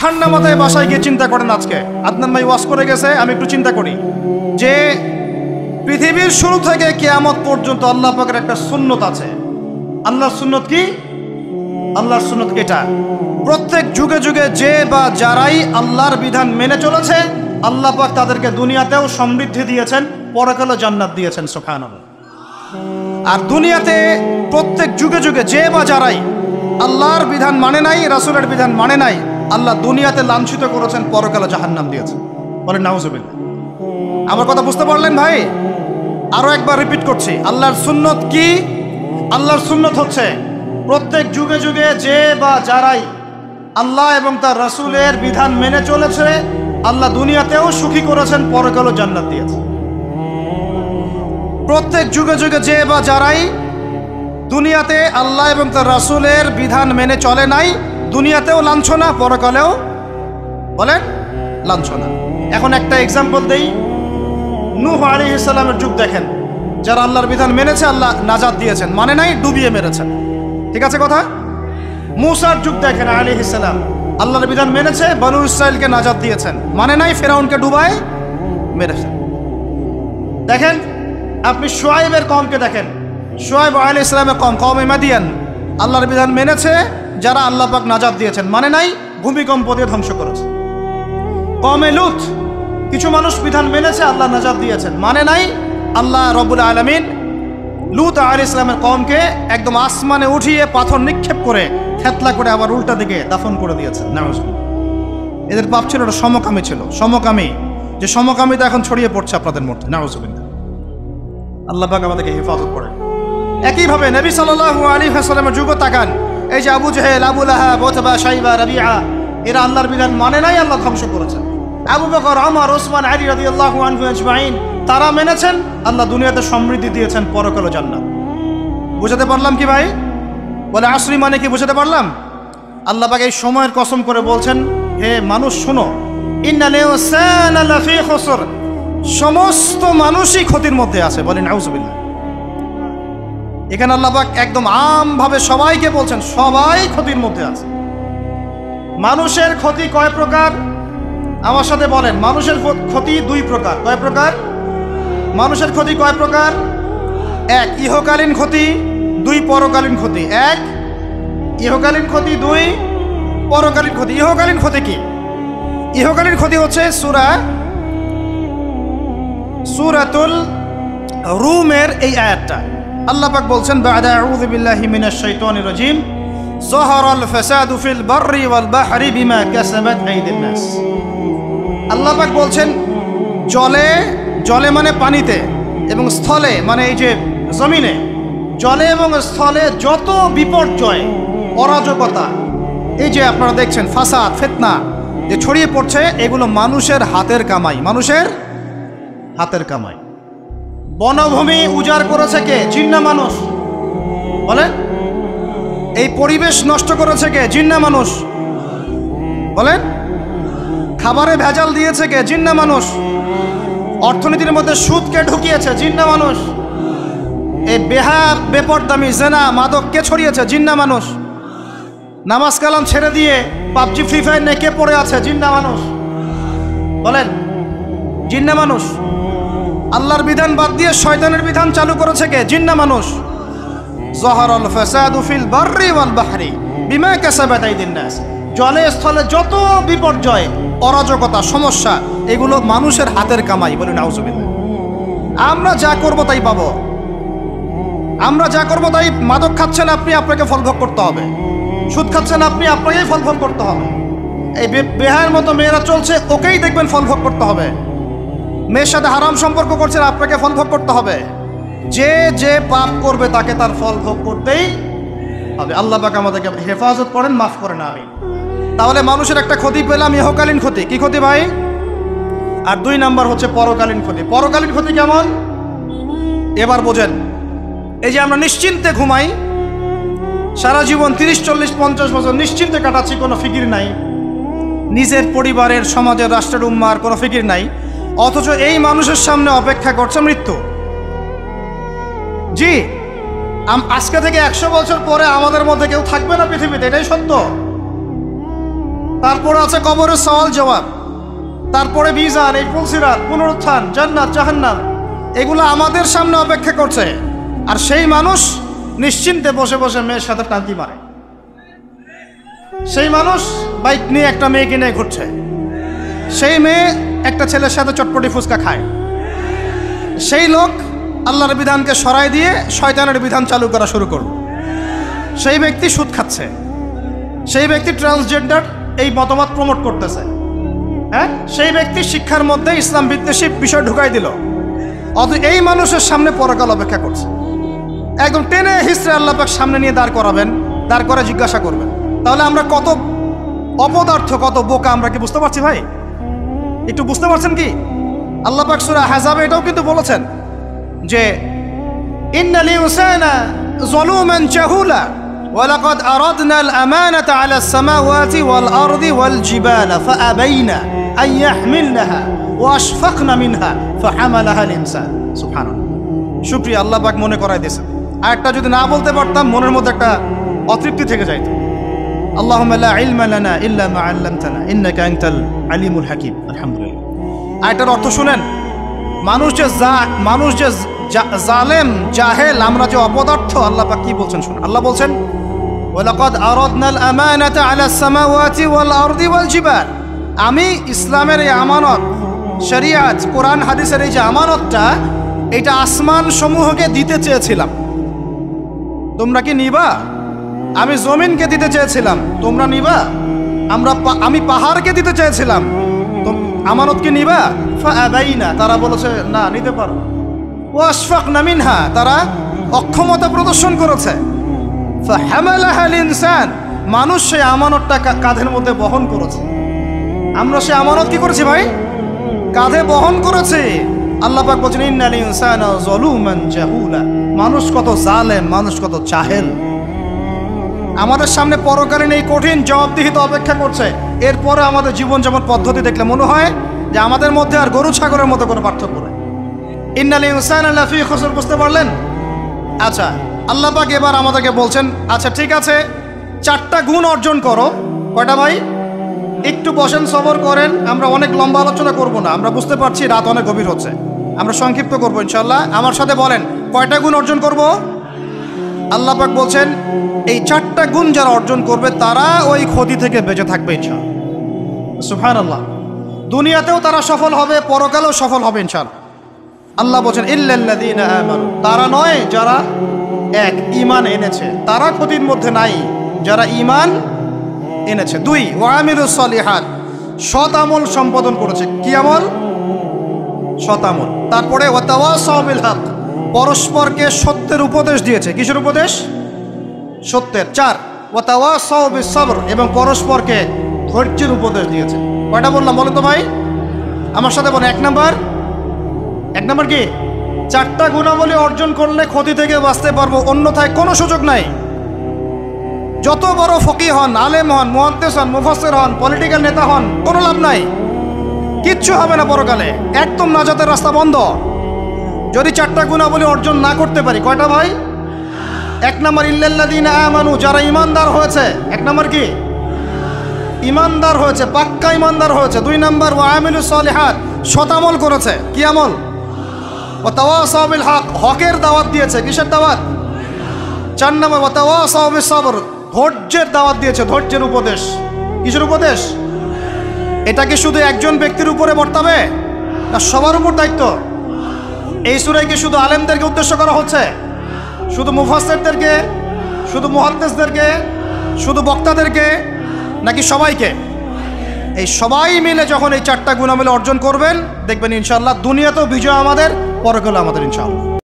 ঠান্ডা মাথায় বাসায় গিয়ে চিন্তা করেন। আজকে আদনান ভাই ওয়াজ করে গেছে, আমি একটু চিন্তা করি যে পৃথিবীর শুরু থেকে কিয়ামত পর্যন্ত আল্লাহ পাকের একটা সুন্নত আছে। আল্লাহর সুন্নত কি? আল্লাহর সুন্নত এটা, প্রত্যেক যুগে যুগে যে বা যারাই আল্লাহর বিধান মেনে চলেছে আল্লাহ পাক তাদেরকে দুনিয়াতেও সমৃদ্ধি দিয়েছেন, পরকালে জান্নাত দিয়েছেন। সুবহানাল্লাহ। আর দুনিয়াতে প্রত্যেক যুগে যুগে যে বা যারাই আল্লাহর বিধান মানে নাই, রাসূলের বিধান মানে নাই, আল্লাহ দুনিয়াতে লাঞ্ছিত করেছেন, পরকালে জাহান্নাম দিয়েছেন। বলেন নাউজুবিল্লাহ। আমার কথা বুঝতে পারলেন ভাই? আরো একবার রিপিট করছি, আল্লাহর সুন্নত কি? আল্লাহর সুন্নত হচ্ছে প্রত্যেক যুগে যুগে যে বা যারাই আল্লাহ এবং তার রাসূলের বিধান মেনে চলেছে আল্লাহ দুনিয়াতেও সুখী করেছেন, পরকালে জান্নাত দিয়েছেন। প্রত্যেক যুগে যুগে যে বা যারাই দুনিয়াতে আল্লাহ এবং তার রাসূলের বিধান মেনে চলে নাই, দুনিয়াতেও লাঞ্ছনা, পরকালেও বলেন লাঞ্ছনা। এখন একটা এক্সাম্পল দেই, নূহ আলাইহিস সালামের যুগ দেখেন, যারা আল্লাহর বিধান মেনেছে আল্লাহ নাজাত দিয়েছেন, মানে নাই ডুবিয়ে মেরেছেন। ঠিক আছে কথা? মূসার যুগ দেখেন আলাইহিস সালাম, আল্লাহর বিধান মেনেছে, বনু ইসরাইলকে নাজাত দিয়েছেন, মানে নাই ফেরাউনকে ডুবায় মেরেছেন। দেখেন আপনি শুআয়বের কওমকে দেখেন, শুআয়ব আলাইহিস সালামের কওম, কওমে মাদিয়ান, আল্লাহর বিধান মেনেছে, যারা আল্লাহ পাক নাজাত দিয়েছেন, মানে নাই ভূমিকম্প দিয়ে ধ্বংস করেছে। কওমে লূত, কিছু মানুষ বিধান মেনেছে, আল্লাহ নাজাত দিয়েছেন, মানে নাই, আল্লাহ রব্বুল আলামিন লূত আলাইহিস সালামের কওমকে একদম আসমানে উঠিয়ে পাথর নিক্ষেপ করে থেতলা করে আবার উল্টা দিকে দাফন করে দিয়েছেন। নাউজুবিল্লাহ। এদের পাপ ছিল, ওটা সমকামী ছিল, সমকামী, যে সমকামিতা এখন ছড়িয়ে পড়ছে আপনাদের মধ্যে। নাউজুবিল্লাহ। আল্লাহ পাক আমাদেরকে হেফাজত করেন। একইভাবে নবী সাল্লাল্লাহু আলাইহি ওয়াসাল্লামের যুগ তাকান, এই যে আবু জেহেল, আবু লাহাব, উতবা, শাইবা, রাবিআ, এরা আল্লাহর বিধান মানে নাই, আল্লাহ ধ্বংস করেছেন। আবু বকর, ওমর, ওসমান, আলী রাদিয়াল্লাহু আনহু আজমাইন, তারা মেনেছেন, আল্লাহ দুনিয়াতে সমৃদ্ধি দিয়েছেন, পরকালে জান্নাত। বুঝাতে পারলাম কি ভাই? বলে আসরি মানে কি বুঝাতে পারলাম? আল্লাহ পাক এই সময়ের কসম করে বলছেন, হে মানুষ শোনো, ইন্নাল ইনসানা লাফি খুসর, সমস্ত মানুষই ক্ষতির মধ্যে আছে। বলেন নাউজুবিল্লাহ। এখানে আল্লাহ পাক একদম আমভাবে সবাইকে বলছেন, সবাই ক্ষতির মধ্যে আছে। মানুষের ক্ষতি কয় প্রকার? আমার সাথে বলেন, মানুষের ক্ষতি দুই প্রকার। কয় প্রকার? মানুষের ক্ষতি কয় প্রকার? এক, ইহকালীন ক্ষতি, দুই, পরকালীন ক্ষতি। এক, ইহকালীন ক্ষতি, দুই, পরকালীন ক্ষতি। ইহকালীন ক্ষতি কি? ইহকালীন ক্ষতি হচ্ছে সূরাতুল রুমের এই আয়াতটা। আল্লাহ পাক বলছেন, বা'দা আউযু বিল্লাহি মিনাশ শাইতানির রাজীম, যাহারাল ফাসাদু ফিল বাররি ওয়াল বাহরি বিমা কাসাবাত আইদিন নাস। আল্লাহ পাক বলছেন, জলে, জলে মানে পানিতে, এবং স্থলে মানে এই যে জমিনে, জলে এবং স্থলে যত বিপর্যয়, অরাজকতা, এই যে আপনারা দেখছেন ফাসাদ, ফিতনা যে ছড়িয়ে পড়ছে, এগুলো মানুষের হাতের কামাই, মানুষের হাতের কামাই। বনভূমি উজাড় করেছে কে? জিন না মানুষ? বলেন। এই পরিবেশ নষ্ট করেছে কে? জিন না মানুষ? বলেন। খাবারে ভেজাল দিয়েছে কে? জিন না মানুষ? অর্থনীতির মধ্যে সুদকে ঢুকিয়েছে, জিন না মানুষ? এই বেপরদামি, জেনা, মাদক কে ছড়িয়েছে? জিন না মানুষ? নামাজ কালাম ছেড়ে দিয়ে পাবজি, ফ্রি ফায়ার নিয়ে কে পড়ে আছে? জিন না মানুষ? বলেন, জিন না মানুষ? আল্লাহর বিধান বাদ দিয়ে শয়তানের বিধান চালু করেছে কে? জিন না মানুষ? যাহারাল ফাসাদু ফিল বাররি ওয়াল বাহরি বিমা কাসাবাত আইদিন নাস, জলে স্থলে যত বিপর্যয়, অরাজকতা, সমস্যা, এগুলো মানুষের হাতের কামাই। বলি নাউজুবিল্লাহ। আমরা যা করব তাই পাবো, আমরা যা করব তাই। মাদক খাচ্ছেন আপনি, আপনাকে ফল ভোগ করতে হবে। সুদ খাচ্ছেন আপনি, আপনাকেই ফল ভোগ করতে হবে। এই বেহায়ের মতো মেয়েরা চলছে, ওকেই দেখবেন ফল ভোগ করতে হবে। মেয়ের সাথে হারাম সম্পর্ক করছেন, আপনাকে ফল ভোগ করতে হবে। যে যে পাপ করবে তাকে তার ফল ভোগ করতেই হবে। আল্লাহ পাক আমাদেরকে হেফাজত করেন, মাফ করেন, আমিন। তাহলে মানুষের একটা ক্ষতি পেলাম, ইহকালীন ক্ষতি। কি ক্ষতি ভাই? আর দুই নাম্বার হচ্ছে পরকালীন ক্ষতি। পরকালীন ক্ষতি কেমন? এবার বোঝেন। এই যে আমরা নিশ্চিন্তে ঘুমাই, সারা জীবন 30, 40, 50 বছর নিশ্চিন্তে কাটাচ্ছি, কোনো ফিকির নাই, নিজের পরিবারের, সমাজের, রাষ্ট্রের, উম্মার কোনো ফিকির নাই, অথচ এই মানুষের সামনে অপেক্ষা করছে মৃত্যু। জি, আজকে থেকে 100 বছর পরে আমাদের মধ্যে কেউ থাকবে না পৃথিবীতে, এটাই সত্য। তারপরে আছে কবরের সওয়াল জবাব, তারপরে মিজান, এই ফুলসিরাত, পুনরুত্থান, জান্নাত জাহান্নাম, এগুলো আমাদের সামনে অপেক্ষা করছে। আর সেই মানুষ নিশ্চিন্তে বসে বসে মেয়ের সাথে টাঙ্কি মারে, সেই মানুষ বাইক নিয়ে একটা মেয়েকে নিয়ে ঘুরছে, সেই মেয়ে একটা ছেলের সাথে চটপটি ফুচকা খায়, সেই লোক আল্লাহর বিধানকে সরাই দিয়ে শয়তানের বিধান চালু করা শুরু করল, সেই ব্যক্তি সুদ খাচ্ছে, সেই ব্যক্তি ট্রান্সজেন্ডার এই মতামত প্রমোট করতেছে, হ্যাঁ, সেই ব্যক্তি শিক্ষার মধ্যে ইসলাম বিদ্বেষী বিষয় ঢুকাই দিল। এই মানুষের সামনে পরকাল অপেক্ষা করছে, একদম টেনে হিস্ট্রি আল্লাহ পাক সামনে নিয়ে দাঁড় করাবেন, দাঁড় করে জিজ্ঞাসা করবেন। তাহলে আমরা কত অপদার্থ, কত বোকা, আমরা কি বুঝতে পারছি ভাই? একটু বুঝতে পারছেন কি? আল্লাহ পাক সূরা আহজাবে এটাও কিন্তু বলেছেন যে ইন্নাল ইনসানা যালুমান জাহুলা ওয়া লাকাদ আরাদনাল আমানাতা আলাস সামাওয়াতি ওয়াল আরদি ওয়াল জিবালা ফাআবাইনা আন ইয়াহমিলনাহা ওয়া আশফাকনা মিনহা ফাহামালাহাল ইনসান। সুবহানাল্লাহ, শুকরিয়া, আল্লাহ পাক মনে করাই দিয়েছেন। আরেকটা যদি না বলতে পারতাম মনের মধ্যে একটা অতৃপ্তি থেকে যাইত। আল্লাহুম্মা লা ইলমা লানা ইল্লা মা আল্লামতানা ইন্নাকা আনতাল আলিমুল হাকিম। আলহামদুলিল্লাহ। আরেকটার অর্থ শুনেন, মানুষ যে জালেম, জাহেল, আমরা যে অপদার্থ, আল্লাহ পাক কি বলছেন শুনুন। আল্লাহ বলছেন ওয়ালাকাদ আরাদনাল আমানাতা আলাস সামাওয়াতি ওয়াল আরদি ওয়াল জিবাল, আমি ইসলামের এই আমানত, শরিয়াত, কোরআন হাদিসের এই যে আমানতটা, এটা আসমান সমূহকে দিতে চেয়েছিলাম, তোমরা কি নিবা? আমি জমিনকে দিতে চেয়েছিলাম, তোমরা নিবা? আমি পাহাড়কে দিতে চেয়েছিলাম, আমানত কি নিবা? ফাআবাইনা, তারা বলেছে না, নিতে পারো। ওয়াশফাকনা মিনহা, তারা অক্ষমতা প্রদর্শন করেছে। ফাহামালাহাল ইনসান, মানুষ সেই আমানতটা কাঁধের মধ্যে বহন করেছে। আমরা সেই আমানত কি করেছি ভাই? কাঁধে বহন করেছে। আল্লাহ পাক বলেন ইন্নাল ইনসানা যালুমান জাহুলা, মানুষ কত জালেম, মানুষ কত জাহেল। আমাদের সামনে পরকালীন এই কঠিন জবাবদিহিতা অপেক্ষা করছে। এরপরে আমাদের জীবনযাপন পদ্ধতি দেখলে মনে হয় যে আমাদের মধ্যে আর গরু ছাগলের মতো কোনো পার্থক্য নেই। ইন্নাল ইনসানা লাফি খুসর, বুঝতে পারলেন? আচ্ছা, আল্লাহ পাক এবার আমাদেরকে বলছেন, আচ্ছা ঠিক আছে, 4টা গুণ অর্জন করো। কয়টা ভাই? একটু বসেন, সবর করেন, আমরা অনেক লম্বা আলোচনা করব না, আমরা বুঝতে পারছি রাত অনেক গভীর হচ্ছে, আমরা সংক্ষিপ্ত করবো ইনশাল্লাহ। আমার সাথে বলেন, কয়টা গুণ অর্জন করব? আল্লাহ পাক বলছেন এই 4টা গুণ যারা অর্জন করবে তারা ওই ক্ষতি থেকে বেঁচে থাকবে ইনশাআল্লাহ। সুবহানাল্লাহ। দুনিয়াতেও তারা সফল হবে, পরকালেও সফল হবে ইনশাআল্লাহ। আল্লাহ বলছেন ইল্লাল্লাযীনা আমানু, তারা নয় যারা এক ঈমান এনেছে, তারা ক্ষতির মধ্যে নাই, যারা ঈমান এনেছে। 2 ওয়া আমিলুস সলিহাত, সৎ আমল সম্পাদন করেছে। কি আমল? সৎ আমল। তারপরে ওয়া তাওয়াসাউ বিল হক, পরস্পরকে সত্যের উপদেশ দিয়েছে। কিসের উপদেশ? সত্যের। 4 ওয়া তাওয়াসাউ বিস সবর, এবং পরস্পরকে ধৈর্যের উপদেশ দিয়েছে। কয়টা বললাম বলো তো ভাই? আমার সাথে বলেন। 1 নাম্বার কি? 4টা গুণাবলী অর্জন করলে ক্ষতি থেকে বাঁচতে পারবো, অন্যথায় কোনো সুযোগ নাই। যত বড় ফকিহ হন, আলেম হন, মুহাদ্দিস হন, মুফাসসির হন, পলিটিক্যাল নেতা হন, কোনো লাভ নাই, কিচ্ছু হবে না পরকালে, একদম নাজাতের রাস্তা বন্ধ যদি 4টা গুণাবলী অর্জন না করতে পারি। কয়টা ভাই? 1 নাম্বার ইল্লাল্লাযীনা আমানু, যারা ঈমানদার হয়েছে। 1 নাম্বার কি? ঈমানদার হয়েছে, পাক্কা ঈমানদার হয়েছে। 2 নাম্বার ওয়া আমিলুস সলিহাত, সৎ আমল করেছে। কি আমল? ওয়া তাওয়াসাউ বিল হক, হকের দাওয়াত দিয়েছে। কিসের দাওয়াত? 4 নাম্বার ওয়া তাওয়াসাউ বিস সবর, ধৈর্যের দাওয়াত দিয়েছে, ধৈর্যের উপদেশ। কিসের উপদেশ? এটা কি শুধু একজন ব্যক্তির উপরে বর্তাবে না সবার উপর দায়িত্ব? এই সূরায় কি শুধু আলেমদেরকে উদ্দেশ্য করা হচ্ছে? শুধু মুফাসসিরদেরকে, শুধু মুহাদ্দিসদেরকে, শুধু বক্তাদেরকে, নাকি সবাইকে? এই সবাই মিলে যখন এই 4টা গুণাবলী অর্জন করবেন, দেখবেন ইনশাআল্লাহ দুনিয়াতেও বিজয় আমাদের, পরকালে আমাদের ইনশাআল্লাহ।